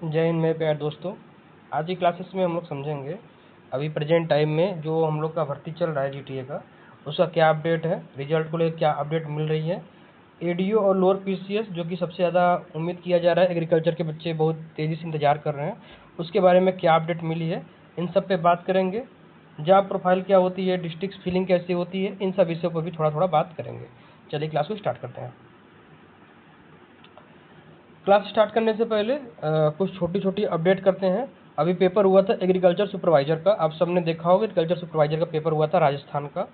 जय हिंद मेरे प्यारे दोस्तों। आज की क्लासेस में हम लोग समझेंगे अभी प्रेजेंट टाइम में जो हम लोग का भर्ती चल रहा है जीटीए का, उसका क्या अपडेट है, रिजल्ट को लेकर क्या अपडेट मिल रही है, एडीओ और लोअर पीसीएस जो कि सबसे ज़्यादा उम्मीद किया जा रहा है, एग्रीकल्चर के बच्चे बहुत तेज़ी से इंतजार कर रहे हैं, उसके बारे में क्या अपडेट मिली है, इन सब पे बात करेंगे। जॉब प्रोफाइल क्या होती है, डिस्ट्रिक्ट फिलिंग कैसी होती है, इन सब विषयों पर भी थोड़ा थोड़ा बात करेंगे। चलिए क्लास को स्टार्ट करते हैं। क्लास स्टार्ट करने से पहले कुछ छोटी छोटी अपडेट करते हैं। अभी पेपर हुआ था एग्रीकल्चर सुपरवाइजर का, आप सबने देखा होगा एग्रीकल्चर सुपरवाइजर का पेपर हुआ था राजस्थान का।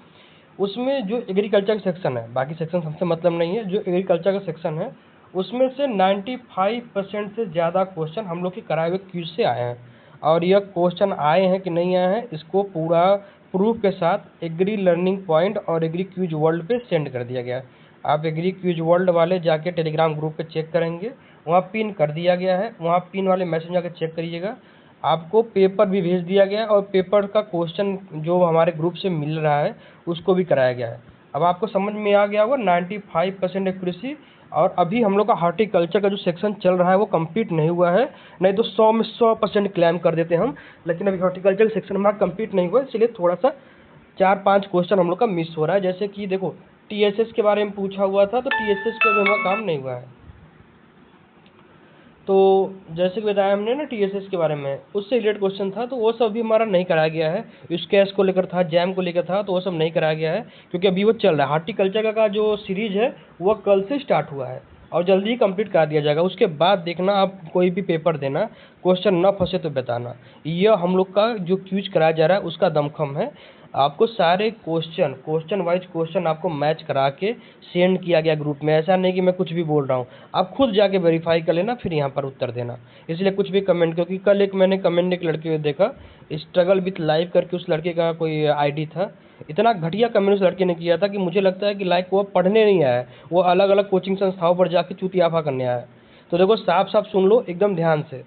उसमें जो एग्रीकल्चर का सेक्शन है, बाकी सेक्शन हमसे मतलब नहीं है, जो एग्रीकल्चर का सेक्शन है उसमें से 95% से ज़्यादा क्वेश्चन हम लोग के कराए हुए क्यूज से आए हैं। और यह क्वेश्चन आए हैं कि नहीं आए हैं, इसको पूरा प्रूफ के साथ एग्री लर्निंग पॉइंट और एग्री क्यूज वर्ल्ड पे सेंड कर दिया गया है। आप एग्री क्यूज वर्ल्ड वाले जाके टेलीग्राम ग्रुप पे चेक करेंगे, वहाँ पिन कर दिया गया है, वहाँ पिन वाले मैसेज जाकर चेक करिएगा। आपको पेपर भी भेज दिया गया है और पेपर का क्वेश्चन जो हमारे ग्रुप से मिल रहा है उसको भी कराया गया है। अब आपको समझ में आ गया होगा 95% एक्यूरेसी। और अभी हम लोग का हॉर्टिकल्चर का जो सेक्शन चल रहा है वो कंप्लीट नहीं हुआ है, नहीं तो 100 में 100% क्लेम कर देते हम, लेकिन अभी हॉर्टिकल्चर सेक्शन हमारा कंप्लीट नहीं हुआ है, इसलिए थोड़ा सा 4-5 क्वेश्चन हम लोग का मिस हो रहा है। जैसे कि देखो टीएसएस के बारे में पूछा हुआ था, तो टीएसएस पे हमारा काम नहीं हुआ है। तो जैसे कि बताया हमने ना टीएसएस के बारे में, उससे रिलेटेड क्वेश्चन था, तो वो सब भी हमारा नहीं कराया गया है। स्केस को लेकर था, जैम को लेकर था, तो वो सब नहीं कराया गया है क्योंकि अभी वो चल रहा है। हार्टिकल्चर का जो सीरीज है वो कल से स्टार्ट हुआ है और जल्दी ही कंप्लीट कर दिया जाएगा। उसके बाद देखना, आप कोई भी पेपर देना, क्वेश्चन ना फंसे तो बताना। यह हम लोग का जो क्यूज कराया जा रहा है उसका दमखम है। आपको सारे क्वेश्चन वाइज क्वेश्चन आपको मैच करा के सेंड किया गया ग्रुप में। ऐसा नहीं कि मैं कुछ भी बोल रहा हूँ, आप खुद जाके वेरीफाई कर लेना, फिर यहाँ पर उत्तर देना। इसलिए कुछ भी कमेंट, क्योंकि कल मैंने कमेंट एक लड़के को देखा, स्ट्रगल विथ लाइफ करके उस लड़के का कोई आईडी था, इतना घटिया कमेंट उस लड़के ने किया था कि मुझे लगता है कि लाइक वो पढ़ने नहीं आया है, वो अलग अलग कोचिंग संस्थाओं पर जाके चुतियाफा करने आया है। तो देखो साफ साफ सुन लो एकदम ध्यान से,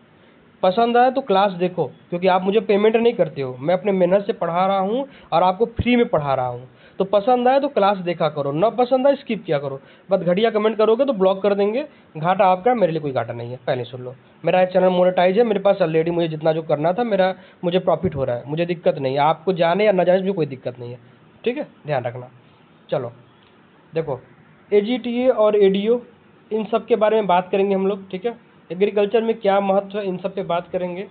पसंद आए तो क्लास देखो, क्योंकि आप मुझे पेमेंट नहीं करते हो, मैं अपने मेहनत से पढ़ा रहा हूँ और आपको फ्री में पढ़ा रहा हूँ। तो पसंद आए तो क्लास देखा करो, ना पसंद आए स्किप किया करो। बस घटिया कमेंट करोगे तो ब्लॉक कर देंगे, घाटा आपका, मेरे लिए कोई घाटा नहीं है। पहले सुन लो, मेरा चैनल मोनेटाइज है, मेरे पास ऑलरेडी मुझे जितना जो करना था मुझे प्रॉफिट हो रहा है, मुझे दिक्कत नहीं है। आपको जाने या ना जाने भी कोई दिक्कत नहीं है, ठीक है, ध्यान रखना। चलो देखो, एजीटीए और एडीओ इन सब के बारे में बात करेंगे हम लोग, ठीक है। एग्रीकल्चर में क्या महत्व है इन सब पे बात करेंगे।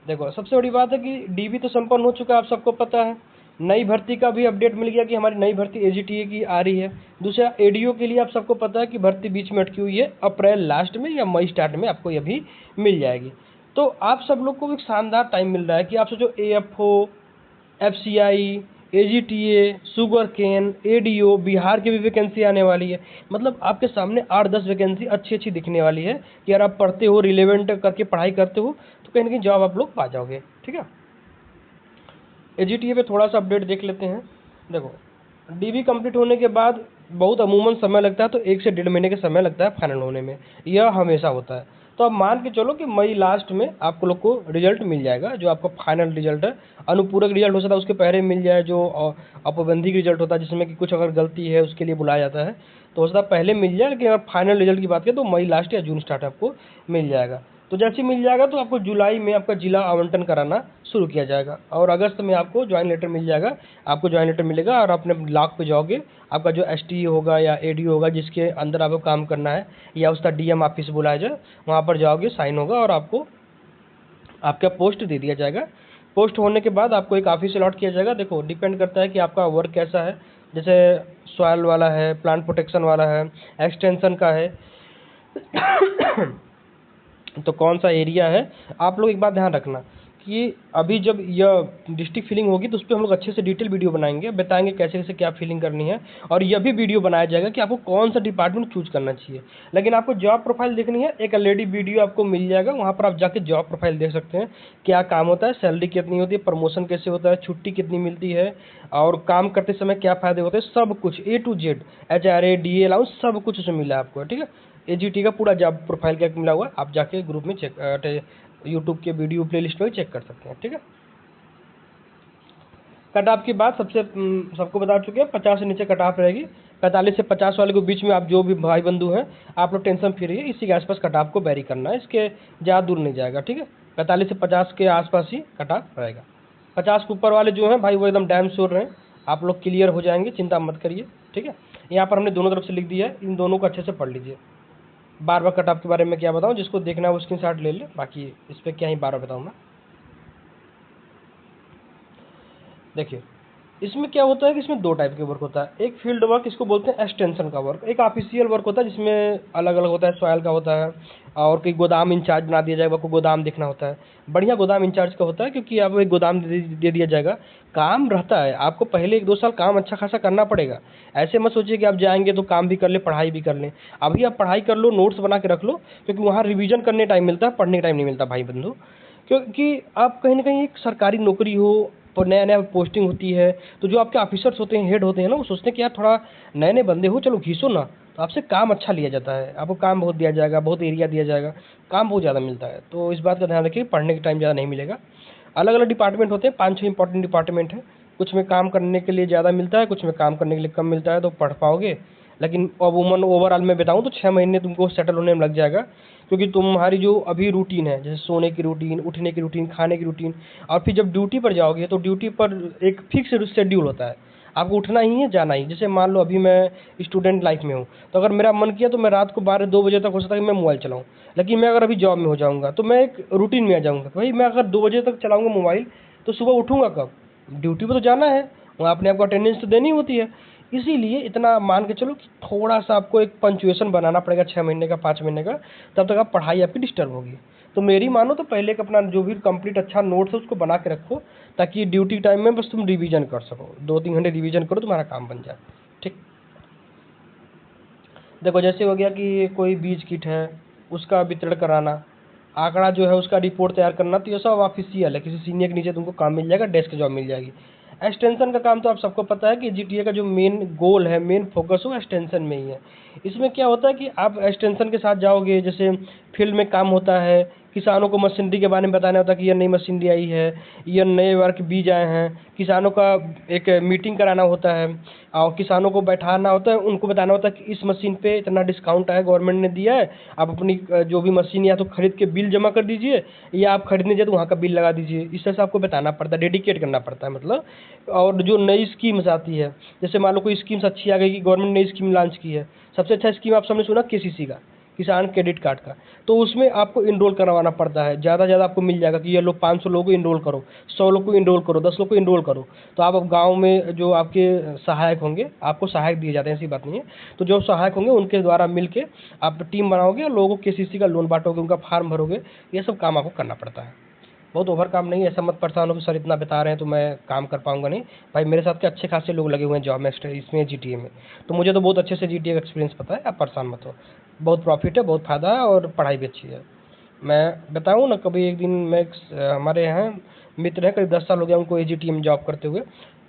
देखो सबसे बड़ी बात है कि डीबी तो संपन्न हो चुका है, आप सबको पता है। नई भर्ती का भी अपडेट मिल गया कि हमारी नई भर्ती एजीटीए की आ रही है। दूसरा एडीओ के लिए आप सबको पता है कि भर्ती बीच में अटकी हुई है, अप्रैल लास्ट में या मई स्टार्ट में आपको ये भी मिल जाएगी। तो आप सब लोग को एक शानदार टाइम मिल रहा है कि आप सोचो AFO, FCI, AGTA, sugar cane, ADO, Bihar की भी वैकेंसी आने वाली है। मतलब आपके सामने 8-10 वैकेंसी अच्छी अच्छी दिखने वाली है कि यार आप पढ़ते हो, रिलेवेंट करके पढ़ाई करते हो तो कहीं ना कहीं जॉब आप लोग पा जाओगे, ठीक है। एजीटीए पे थोड़ा सा अपडेट देख लेते हैं। देखो डीबी कंप्लीट होने के बाद बहुत अमूमन समय लगता है, तो 1 से 1.5 महीने का समय लगता है फाइनल होने में, यह हमेशा होता है। तो अब मान के चलो कि मई लास्ट में आप लोग को रिजल्ट मिल जाएगा, जो आपका फाइनल रिजल्ट है। अनुपूरक रिजल्ट हो सकता है उसके पहले मिल जाए, जो औपबंधिक रिजल्ट होता है जिसमें कि कुछ अगर गलती है उसके लिए बुलाया जाता है, तो हो सकता है पहले मिल जाए, लेकिन अगर फाइनल रिजल्ट की बात करें तो मई लास्ट या जून स्टार्ट आपको मिल जाएगा। तो जैसे मिल जाएगा तो आपको जुलाई में आपका जिला आवंटन कराना शुरू किया जाएगा और अगस्त में आपको ज्वाइन लेटर मिल जाएगा। आपको ज्वाइन लेटर मिलेगा और अपने ब्लॉक पे जाओगे, आपका जो एसटी होगा या एडी होगा जिसके अंदर आपको काम करना है, या उसका डीएम ऑफिस बुलाया जाए, वहाँ पर जाओगे, साइन होगा और आपको आपका पोस्ट दे दिया जाएगा। पोस्ट होने के बाद आपको एक ऑफिस अलॉट किया जाएगा। देखो डिपेंड करता है कि आपका वर्क कैसा है, जैसे सॉयल वाला है, प्लांट प्रोटेक्शन वाला है, एक्सटेंशन का है तो कौन सा एरिया है। आप लोग एक बात ध्यान रखना कि अभी जब यह डिस्ट्रिक्ट फिलिंग होगी तो उस पर हम लोग अच्छे से डिटेल वीडियो बनाएंगे, बताएंगे कैसे कैसे क्या फिलिंग करनी है, और यह भी वीडियो बनाया जाएगा कि आपको कौन सा डिपार्टमेंट चूज करना चाहिए। लेकिन आपको जॉब प्रोफाइल देखनी है, एक ऑलरेडी वीडियो आपको मिल जाएगा, वहाँ पर आप जाके जॉब प्रोफाइल देख सकते हैं, क्या काम होता है, सैलरी कितनी होती है, प्रमोशन कैसे होता है, छुट्टी कितनी मिलती है, और काम करते समय क्या फ़ायदे होते हैं, सब कुछ A to Z, HRA DA allowance सब कुछ उसमें मिला है आपको, ठीक है। एजीटी का पूरा जॉब प्रोफाइल क्या मिला हुआ है, आप जाके ग्रुप में चेक, यूट्यूब के वीडियो प्लेलिस्ट में चेक कर सकते हैं, ठीक है। कट ऑफ की बात सबको बता चुके हैं, 50 से नीचे कट ऑफ रहेगी, 45 से 50 वाले के बीच में आप जो भी भाई बंधु हैं आप लोग टेंशन फ्री रहिए, इसी के आसपास कट ऑफ को बैरी करना है, इसके ज़्यादा दूर नहीं जाएगा, ठीक है। 45 से 50 के आसपास ही कट ऑफ रहेगा। 50 के ऊपर वाले जो हैं भाई वो एकदम डैम श्योर रहें, आप लोग क्लियर हो जाएंगे, चिंता मत करिए, ठीक है। यहाँ पर हमने दोनों तरफ से लिख दिया है, इन दोनों को अच्छे से पढ़ लीजिए। बार बार कट ऑफ के बारे में क्या बताऊँ, जिसको देखना है वो स्क्रीनशॉट ले ले, बाकी इस पर क्या ही बार बार बताऊँ मैं। देखिए इसमें क्या होता है कि इसमें दो टाइप के वर्क होता है, एक फील्ड वर्क इसको बोलते हैं एक्सटेंशन का वर्क, एक ऑफिशियल वर्क होता है जिसमें अलग अलग होता है, सॉयल का होता है और कोई गोदाम इंचार्ज बना दिया जाएगा, आपको गोदाम देखना होता है, बढ़िया गोदाम इंचार्ज का होता है क्योंकि आपको एक गोदाम दे दिया जाएगा, काम रहता है, आपको पहले 1-2 साल काम अच्छा खासा करना पड़ेगा। ऐसे मत सोचिए कि आप जाएंगे तो काम भी कर ले पढ़ाई भी कर लें, अभी आप पढ़ाई कर लो, नोट्स बना के रख लो, क्योंकि वहाँ रिवीजन करने टाइम मिलता है, पढ़ने का टाइम नहीं मिलता भाई बंधु। क्योंकि आप कहीं ना कहीं एक सरकारी नौकरी हो और नया नया पोस्टिंग होती है, तो जो आपके ऑफिसर्स होते हैं, हेड होते हैं ना, वो सोचते हैं कि यार थोड़ा नए नए बंदे हो, चलो घिसो ना, तो आपसे काम अच्छा लिया जाता है, आपको काम बहुत दिया जाएगा, बहुत एरिया दिया जाएगा, काम बहुत ज़्यादा मिलता है। तो इस बात का ध्यान रखिए, पढ़ने के टाइम ज़्यादा नहीं मिलेगा। अलग अलग डिपार्टमेंट होते हैं, 5-6 इंपॉर्टेंट डिपार्टमेंट है, कुछ में काम करने के लिए ज़्यादा मिलता है, कुछ में काम करने के लिए कम मिलता है, तो पढ़ पाओगे। लेकिन अमूमन ओवरऑल मैं बताऊँ तो 6 महीने तुमको सेटल होने में लग जाएगा, क्योंकि तुम्हारी जो अभी रूटीन है, जैसे सोने की रूटीन, उठने की रूटीन, खाने की रूटीन, और फिर जब ड्यूटी पर जाओगे तो ड्यूटी पर एक फिक्स शेड्यूल होता है, आपको उठना ही है, जाना ही। जैसे मान लो अभी मैं स्टूडेंट लाइफ में हूँ, तो अगर मेरा मन किया तो मैं रात को 12-2 बजे तक हो सकता है कि मैं मोबाइल चलाऊँ, लेकिन मैं अगर अभी जॉब में हो जाऊँगा तो मैं एक रूटीन में आ जाऊँगा, भाई मैं अगर 2 बजे तक चलाऊँगा मोबाइल तो सुबह उठूँगा कब, ड्यूटी पर तो जाना है, वहाँ अपने आप को अटेंडेंस तो देनी होती है। इसीलिए इतना मान के चलो कि थोड़ा-सा आपको एक पंक्चुएशन बनाना पड़ेगा 6 महीने का, 5 महीने का, तब तक आप पढ़ाई आपकी डिस्टर्ब होगी। तो मेरी मानो तो पहले एक अपना जो भी कंप्लीट अच्छा नोट्स है उसको बना के रखो, ताकि ड्यूटी टाइम में बस तुम रिवीजन कर सको, 2-3 घंटे रिवीजन करो, तुम्हारा काम बन जाए, ठीक। देखो जैसे हो गया कि कोई बीज किट है, उसका वितरण कराना, आंकड़ा जो है उसका रिपोर्ट तैयार करना, तो ये सब ऑफिशियल है, किसी सीनियर के नीचे तुमको काम मिल जाएगा, डेस्क जॉब मिल जाएगी। एक्सटेंशन का काम तो आप सबको पता है कि जीटीए का जो मेन गोल है, मेन फोकस वो एक्सटेंशन में ही है। इसमें क्या होता है कि आप एक्सटेंशन के साथ जाओगे, जैसे फील्ड में काम होता है, किसानों को मशीनरी के बारे में बताना होता है कि यह नई मशीनरी आई है, यह नए वर्क बीज आए हैं, किसानों का एक मीटिंग कराना होता है और किसानों को बैठाना होता है, उनको बताना होता है कि इस मशीन पे इतना डिस्काउंट है, गवर्नमेंट ने दिया है, आप अपनी जो भी मशीन या तो खरीद के बिल जमा कर दीजिए, या आप खरीदने जाए तो वहाँ का बिल लगा दीजिए। इस तरह से आपको बताना पड़ता है, डेडिकेट करना पड़ता है मतलब। और जो नई स्कीम्स आती है, जैसे मान लो कोई स्कीम्स अच्छी आ गई कि गवर्नमेंट ने नई स्कीम लॉन्च की है, सबसे अच्छा स्कीम आप सबने सुना केसीसी का, किसान क्रेडिट कार्ड का, तो उसमें आपको इनरोल करवाना पड़ता है, ज़्यादा ज़्यादा आपको मिल जाएगा कि ये लो 500 लोगों को इनरोल करो, 100 लोग को इनरोल करो, 10 लोग को इनरोल करो। तो आप अब गाँव में जो आपके सहायक होंगे, आपको सहायक दिए जाते हैं, ऐसी बात नहीं है, तो जो सहायक होंगे उनके द्वारा मिल के आप टीम बनाओगे और लोगों को केसीसी का लोन बांटोगे, उनका फार्म भरोगे, ये सब काम आपको करना पड़ता है। बहुत ओवर काम नहीं है, ऐसा मत परेशान हो कि सर इतना बता रहे हैं तो मैं काम कर पाऊंगा नहीं। भाई मेरे साथ के अच्छे खासे लोग लगे हुए हैं जॉब में, इसमें जीटीए में, तो मुझे तो बहुत अच्छे से जीटीए का एक्सपीरियंस पता है, आप परेशान मत हो। बहुत प्रॉफिट है, बहुत फ़ायदा है और पढ़ाई भी अच्छी है। मैं बताऊँ ना, कभी एक दिन मैं हमारे यहाँ मित्र हैं, करीब 10 साल हो गया उनको जीटीए में जॉब करते हुए,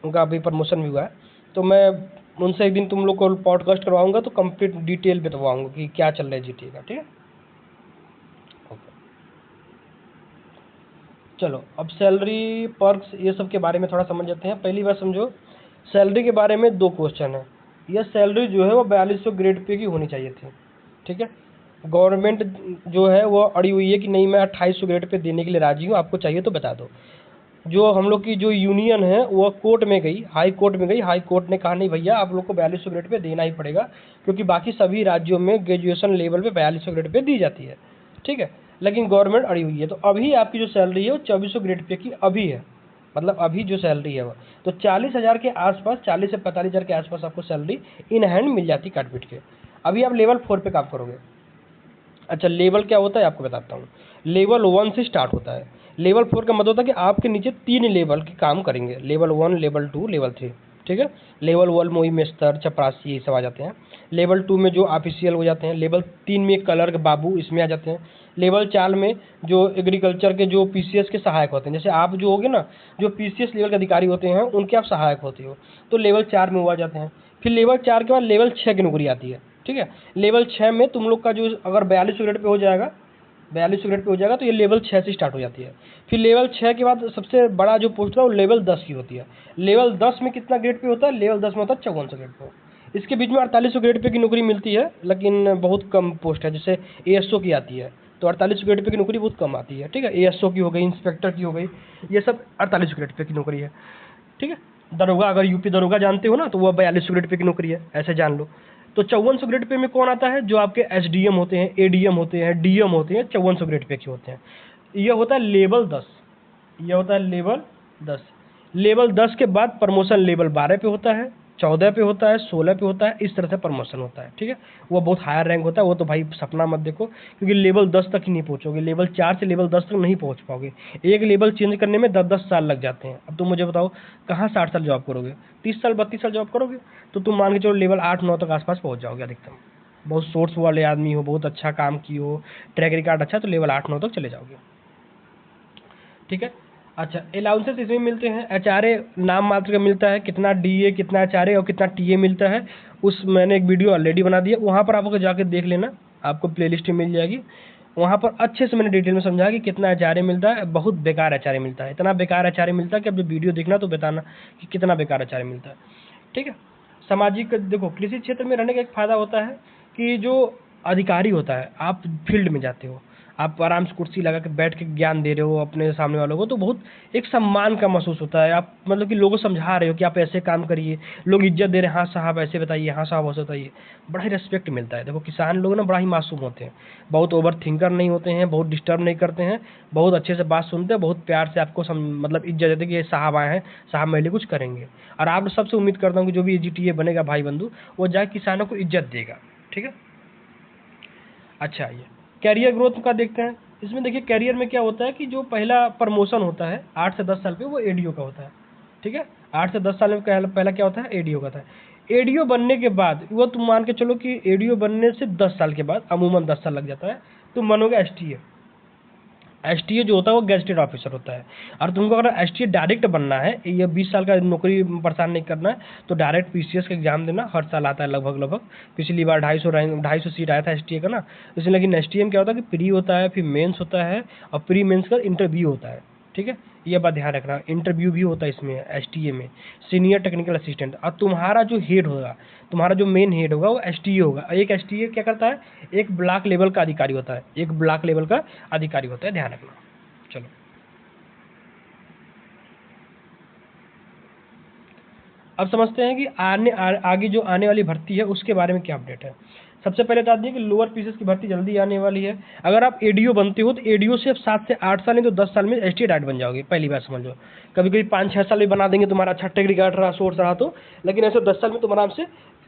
उनका अभी प्रमोशन भी हुआ है, तो मैं उनसे एक दिन तुम लोग को पॉडकास्ट करवाऊंगा, तो कंप्लीट डिटेल बताऊँगा कि क्या चल रहा है जीटीए का, ठीक है। चलो अब सैलरी पर्क्स ये सब के बारे में थोड़ा समझ जाते हैं। पहली बात समझो, सैलरी के बारे में 2 क्वेश्चन है। यह सैलरी जो है वो 4200 ग्रेड पे की होनी चाहिए थी, ठीक है। गवर्नमेंट जो है वो अड़ी हुई है कि नहीं मैं 2800 ग्रेड पे देने के लिए राजी हूँ, आपको चाहिए तो बता दो। जो हम लोग की जो यूनियन है वो कोर्ट में गई, हाई कोर्ट में गई, हाई कोर्ट ने कहा नहीं भैया आप लोग को 4200 ग्रेड पे देना ही पड़ेगा, क्योंकि बाकी सभी राज्यों में ग्रेजुएशन लेवल पे 4200 ग्रेड पे दी जाती है, ठीक है। लेकिन गवर्नमेंट अड़ी हुई है, तो अभी आपकी जो सैलरी है वो 2400 ग्रेड पे की अभी है, मतलब अभी जो सैलरी है वो तो 40,000 के आसपास, 40 से 45,000 के आसपास आपको सैलरी इन हैंड मिल जाती काट पीट के। अभी आप लेवल 4 पे काम करोगे। अच्छा लेवल क्या होता है आपको बताता हूँ। लेवल 1 से स्टार्ट होता है, लेवल 4 का मतलब होता है कि आपके नीचे 3 लेवल के काम करेंगे, लेवल 1, लेवल 2, लेवल 3, ठीक है। लेवल 1 में वही स्तर, चपरासी ये सब आ जाते हैं। लेवल 2 में जो ऑफिशियल हो जाते हैं, लेवल 3 में क्लर्क बाबू इसमें आ जाते हैं। लेवल 4 में जो एग्रीकल्चर के जो पीसीएस के सहायक होते हैं, जैसे आप जो होगे ना, जो पीसीएस लेवल के अधिकारी होते हैं उनके आप सहायक होते हो, तो लेवल 4 में वो आ जाते हैं। फिर लेवल 4 के बाद लेवल 6 की नौकरी आती है, ठीक है। लेवल 6 में तुम लोग का जो अगर 42 ग्रेड पे हो जाएगा, 42 ग्रेड पे हो जाएगा तो ये लेवल 6 से स्टार्ट हो जाती है। फिर लेवल 6 के बाद सबसे बड़ा जो पोस्ट है वो लेवल 10 की होती है। लेवल 10 में कितना ग्रेड पे होता है, लेवल 10 में होता है 5400 ग्रेड पे। इसके बीच में 4800 ग्रेड पे की नौकरी मिलती है, लेकिन बहुत कम पोस्ट है। जैसे एएसओ की आती है तो 4800 ग्रेड पे की नौकरी बहुत कम आती है, ठीक है। एएसओ की हो गई, इंस्पेक्टर की हो गई, ये सब 4800 ग्रेड पे की नौकरी है, ठीक है। दरोगा, अगर यूपी दरोगा जानते हो ना, तो वो 4200 ग्रेड पे की नौकरी है, ऐसे जान लो। तो 5400 ग्रेड पे में कौन आता है? जो आपके एसडीएम होते हैं, एडीएम होते हैं, डीएम होते हैं, 5400 ग्रेड पे के होते हैं। ये होता है लेवल 10, ये होता है लेवल 10। लेवल 10 के बाद प्रमोशन लेवल 12 पे होता है, 14 पे होता है, 16 पे होता है, इस तरह से प्रमोशन होता है, ठीक है। वो बहुत हायर रैंक होता है, वो तो भाई सपना मत देखो, क्योंकि लेवल 10 तक ही नहीं पहुंचोगे, लेवल 4 से लेवल 10 तक नहीं पहुंच पाओगे। एक लेवल चेंज करने में 10-10 साल लग जाते हैं। अब तुम मुझे बताओ, कहाँ 60 साल जॉब करोगे? 30 साल 32 साल जॉब करोगे? तो तुम मान के चलो लेवल 8-9 तक आसपास पहुंच जाओगे अधिकतम। बहुत सोर्स वाले आदमी हो, बहुत अच्छा काम की हो, ट्रैक रिकॉर्ड अच्छा, तो लेवल 8-9 तक चले जाओगे, ठीक है। अच्छा, अलाउंसेस इसमें मिलते हैं। एचआरए नाम मात्र का मिलता है, कितना डीए, कितना एचआरए और कितना टीए मिलता है, उस मैंने एक वीडियो ऑलरेडी बना दिया, वहाँ पर आपको जाके देख लेना, आपको प्लेलिस्ट में मिल जाएगी। वहाँ पर अच्छे से मैंने डिटेल में समझा कि कितना एचआरए मिलता है। बहुत बेकार एचआरए मिलता है, इतना बेकार एचआरए मिलता है कि अब जब वीडियो देखना तो बताना कि कितना बेकार एचआरए मिलता है, ठीक है। सामाजिक, देखो कृषि क्षेत्र में रहने का एक फ़ायदा होता है कि जो अधिकारी होता है, आप फील्ड में जाते हो, आप आराम से कुर्सी लगा के बैठ के ज्ञान दे रहे हो अपने सामने वालों को, तो बहुत एक सम्मान का महसूस होता है। आप मतलब कि लोगों को समझा रहे हो कि आप ऐसे काम करिए, लोग इज्जत दे रहे हैं, हाँ साहब ऐसे बताइए, हाँ साहब ऐसे बताइए, बड़ा ही रिस्पेक्ट मिलता है। देखो किसान लोग ना बड़ा ही मासूम होते हैं, बहुत ओवर थिंकर नहीं होते हैं, बहुत डिस्टर्ब नहीं करते हैं, बहुत अच्छे से बात सुनते हैं, बहुत प्यार से आपको मतलब इज्जत देते हैं कि ये साहब आए हैं, साहब मेरे लिए कुछ करेंगे। और आप सबसे उम्मीद करता हूँ कि जो भी एजीटीए बनेगा भाई बंधु, वो जाके किसानों को इज्जत देगा, ठीक है। अच्छा, ये कैरियर ग्रोथ का देखते हैं। इसमें देखिए कैरियर में क्या होता है कि जो पहला प्रमोशन होता है 8 से 10 साल पे, वो एडीओ का होता है, ठीक है। 8 से 10 साल में पहला क्या होता है? एडीओ का था। एडीओ बनने के बाद वो तुम मान के चलो कि एडीओ बनने से 10 साल के बाद, अमूमन 10 साल लग जाता है, तुम बनोगे एसटीए। एसटीए जो होता है वो गेजेटेड ऑफिसर होता है। और तुमको अगर एसटीए डायरेक्ट बनना है, ये 20 साल का नौकरी परेशान नहीं करना है, तो डायरेक्ट पीसीएस का एग्जाम देना, हर साल आता है लगभग। पिछली बार 250 सीट आया था एसटीए का ना, इसलिए। लेकिन एसटीए में क्या होता है कि प्री होता है, फिर मेंस होता है, और प्री मेंस का इंटरव्यू होता है, ठीक है। ये बात ध्यान रखना, इंटरव्यू भी होता है इसमें एसटीए में, सीनियर टेक्निकल असिस्टेंट। और तुम्हारा जो हेड होगा, तुम्हारा जो मेन हेड होगा वो एसटीए होगा। एक एसटीए क्या करता है? एक ब्लॉक लेवल का अधिकारी होता है, एक ब्लॉक लेवल का अधिकारी होता है, ध्यान रखना। चलो, अब समझते हैं कि आगे जो आने वाली भर्ती है उसके बारे में क्या अपडेट है। सबसे पहले बता दिए कि लोअर पीसेस की भर्ती जल्दी आने वाली है। अगर आप एडीओ बनते हो तो एडीओ से 7 से 8 साल नहीं तो 10 साल में एसटी डायरेक्ट बन जाओगे, पहली बात समझ लो। कभी कभी 5-6 साल भी बना देंगे, तुम्हारा अच्छा टेक रिकॉर्ड रहा, सोर्स रहा तो, लेकिन ऐसे 10 साल में तुम आराम से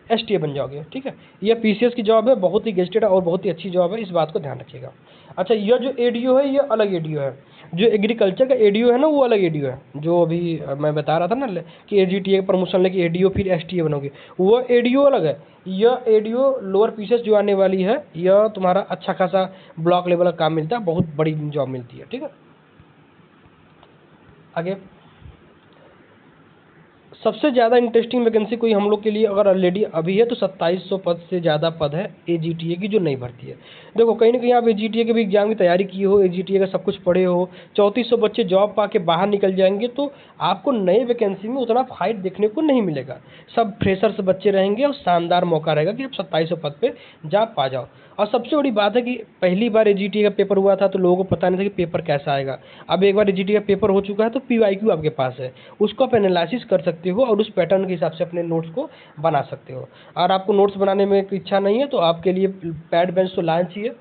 एसटीए बन जाओगे, ठीक है। ये पीसीएस की जॉब है, बहुत ही गेस्टेड और बहुत ही अच्छी जॉब है, इस बात को ध्यान रखिएगा। अच्छा, यह जो एडीओ है ये अलग एडीओ है। जो एग्रीकल्चर का एडीओ है ना, वो अलग एडीओ है। जो अभी मैं बता रहा था ना कि एजीटीए प्रमोशन लेके एडीओ फिर एसटीए बनोगे, वो एडीओ अलग है। यह एडीओ लोअर पीसेस जो आने वाली है, यह तुम्हारा अच्छा खासा ब्लॉक लेवल का काम मिलता है, बहुत बड़ी जॉब मिलती है, ठीक है। आगे सबसे ज़्यादा इंटरेस्टिंग वैकेंसी कोई हम लोग के लिए अगर ऑलरेडी अभी है तो 2700 पद से ज़्यादा पद है एजीटीए की जो नई भर्ती है। देखो कहीं ना कहीं आप एजीटीए के भी एग्जाम की तैयारी की हो, एजीटीए का सब कुछ पढ़े हो, 3400 बच्चे जॉब पा के बाहर निकल जाएंगे, तो आपको नई वैकेंसी में उतना फाइट देखने को नहीं मिलेगा। सब फ्रेशर्स बच्चे रहेंगे और शानदार मौका रहेगा कि आप 2700 पद पे जा पा जाओ। और सबसे बड़ी बात है कि पहली बार एजीटीए का पेपर हुआ था तो लोगों को पता नहीं था कि पेपर कैसा आएगा। अब एक बार एजीटीए का पेपर हो चुका है तो पीवाईक्यू आपके पास है, उसको आप एनालिसिस कर सकते हो और उस पैटर्न के हिसाब से अपने नोट्स को बना सकते हो। और आपको नोट्स बनाने में इच्छा नहीं है तो आपके लिए पैड बेंच तो लाना चाहिए,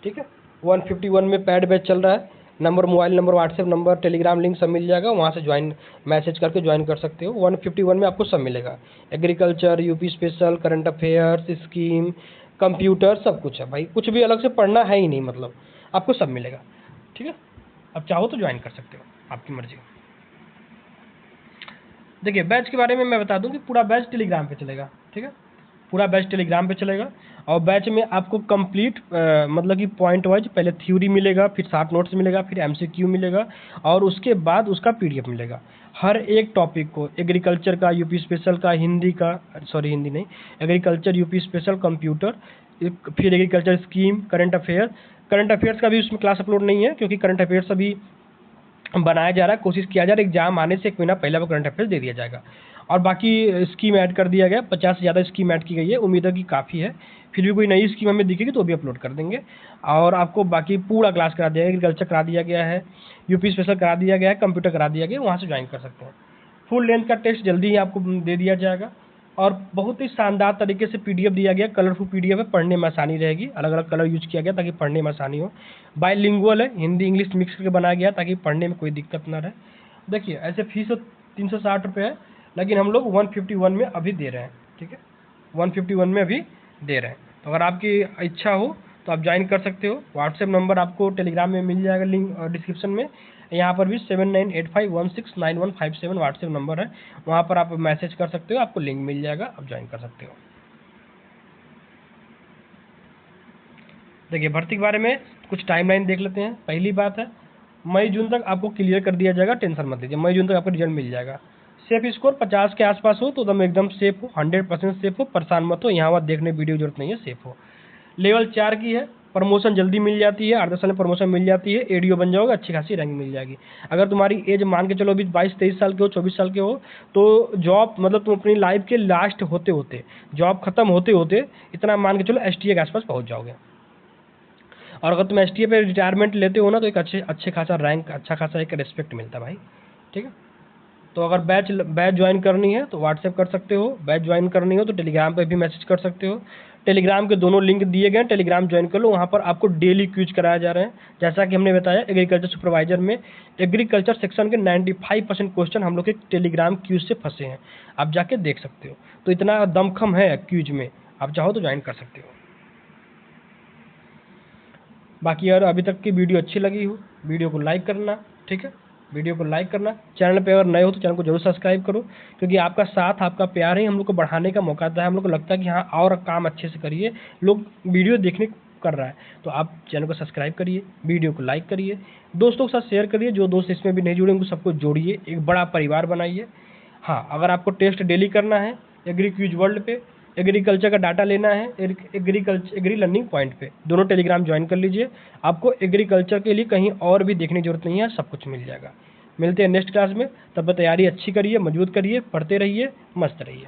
ठीक है। 151 में पैड बेंच चल रहा है, number, mobile number, WhatsApp number, Telegram link सब मिल जाएगा, वहाँ से ज्वाइन मैसेज करके ज्वाइन कर सकते हो। 151 में आपको सब मिलेगा, agriculture, UP special, current affairs, scheme, computer, सब कुछ है भाई, कुछ भी अलग से पढ़ना है ही नहीं, मतलब आपको सब मिलेगा, ठीक है। अब चाहो तो ज्वाइन कर सकते हो, आपकी मर्जी। देखिए बैच के बारे में मैं बता दूं कि पूरा बैच टेलीग्राम पे चलेगा, ठीक है। पूरा बैच टेलीग्राम पे चलेगा और बैच में आपको कंप्लीट मतलब कि पॉइंट वाइज पहले थ्योरी मिलेगा, फिर शॉर्ट नोट्स मिलेगा, फिर एमसीक्यू मिलेगा और उसके बाद उसका पीडीएफ मिलेगा। हर एक टॉपिक को, एग्रीकल्चर का, यूपी स्पेशल का, हिंदी का, सॉरी हिंदी नहीं, एग्रीकल्चर, यूपी स्पेशल, कंप्यूटर, फिर एग्रीकल्चर स्कीम, करंट अफेयर्स का भी उसमें क्लास अपलोड नहीं है क्योंकि करंट अफेयर्स अभी बनाया जा रहा है, कोशिश किया जा रहा है एग्जाम आने से 1 महीना पहले वो करंट अफेयर्स दे दिया जाएगा। और बाकी स्कीम ऐड कर दिया गया, 50 से ज़्यादा स्कीम ऐड की गई है, उम्मीद है कि काफ़ी है। फिर भी कोई नई स्कीम हमें दिखेगी तो भी अपलोड कर देंगे। और आपको बाकी पूरा क्लास करा दिया गया, एग्रीकल्चर करा दिया गया है, यूपी स्पेशल करा दिया गया है, कंप्यूटर करा दिया गया है, वहाँ से ज्वाइन कर सकते हैं। फुल लेंथ का टेस्ट जल्दी ही आपको दे दिया जाएगा और बहुत ही शानदार तरीके से पीडीएफ दिया गया, कलरफुल पीडीएफ है, पढ़ने में आसानी रहेगी, अलग अलग कलर यूज किया गया ताकि पढ़ने में आसानी हो। बाइलिंगुअल है, हिंदी इंग्लिश मिक्स करके बनाया गया ताकि पढ़ने में कोई दिक्कत ना रहे। देखिए ऐसे फीस 360 रुपये है, लेकिन हम लोग 151 में अभी दे रहे हैं, ठीक है, 151 में अभी दे रहे हैं। तो अगर आपकी इच्छा हो तो आप ज्वाइन कर सकते हो। व्हाट्सएप नंबर आपको टेलीग्राम में मिल जाएगा, लिंक डिस्क्रिप्शन में। यहाँ पर भी 7985169157 व्हाट्सएप नंबर है, वहाँ पर आप मैसेज कर सकते हो, आपको लिंक मिल जाएगा, आप ज्वाइन कर सकते हो। देखिए भर्ती के बारे में कुछ टाइमलाइन देख लेते हैं। पहली बात है, मई जून तक आपको क्लियर कर दिया जाएगा, टेंशन मत लीजिए, मई जून तक आपको रिजल्ट मिल जाएगा। सेफ स्कोर 50 के आसपास हो तो तुम एकदम सेफ हो, 100% सेफ हो, परेशान मत हो, यहाँ वहाँ देखने वीडियो जरूरत नहीं है, सेफ हो। लेवल 4 की है, प्रमोशन जल्दी मिल जाती है, 8-10 साल में प्रमोशन मिल जाती है, एडीओ बन जाओगे, अच्छी खासी रैंक मिल जाएगी। अगर तुम्हारी एज मान के चलो अभी 22-23 साल के हो, 24 साल के हो, तो जॉब मतलब तुम अपनी लाइफ के लास्ट होते होते, जॉब खत्म होते होते, इतना मान के चलो एसटीए के आसपास पहुंच जाओगे। और अगर तुम एसटीए पे रिटायरमेंट लेते हो ना तो एक अच्छे खासा रैंक, अच्छा खासा एक रिस्पेक्ट मिलता है भाई, ठीक है। तो अगर बैच ज्वाइन करनी है तो व्हाट्सएप कर सकते हो, बैच ज्वाइन करनी हो तो टेलीग्राम पे भी मैसेज कर सकते हो। टेलीग्राम के दोनों लिंक दिए गए हैं, टेलीग्राम ज्वाइन कर लो, वहाँ पर आपको डेली क्यूज कराया जा रहे हैं। जैसा कि हमने बताया एग्रीकल्चर सुपरवाइजर में एग्रीकल्चर सेक्शन के 95% क्वेश्चन हम लोग के टेलीग्राम क्यूज से फंसे हैं, आप जाके देख सकते हो। तो इतना दमखम है क्यूज में, आप चाहो तो ज्वाइन कर सकते हो। बाकी अगर अभी तक की वीडियो अच्छी लगी हो, वीडियो को लाइक करना, ठीक है, वीडियो को लाइक करना। चैनल पे अगर नए हो तो चैनल को जरूर सब्सक्राइब करो, क्योंकि आपका साथ, आपका प्यार ही हम लोग को बढ़ाने का मौका देता है। हम लोग को लगता है कि हाँ और काम अच्छे से करिए, लोग वीडियो देखने कर रहा है, तो आप चैनल को सब्सक्राइब करिए, वीडियो को लाइक करिए, दोस्तों के साथ शेयर करिए, जो दोस्त इसमें भी नहीं जुड़े उनको सबको जोड़िए, एक बड़ा परिवार बनाइए। हाँ, अगर आपको टेस्ट डेली करना है एग्री क्यूज वर्ल्ड पे, एग्रीकल्चर का डाटा लेना है एग्री लर्निंग पॉइंट पे, दोनों टेलीग्राम ज्वाइन कर लीजिए। आपको एग्रीकल्चर के लिए कहीं और भी देखने की जरूरत नहीं है, सब कुछ मिल जाएगा। मिलते हैं नेक्स्ट क्लास में, तब तक तैयारी अच्छी करिए, मजबूत करिए, पढ़ते रहिए, मस्त रहिए।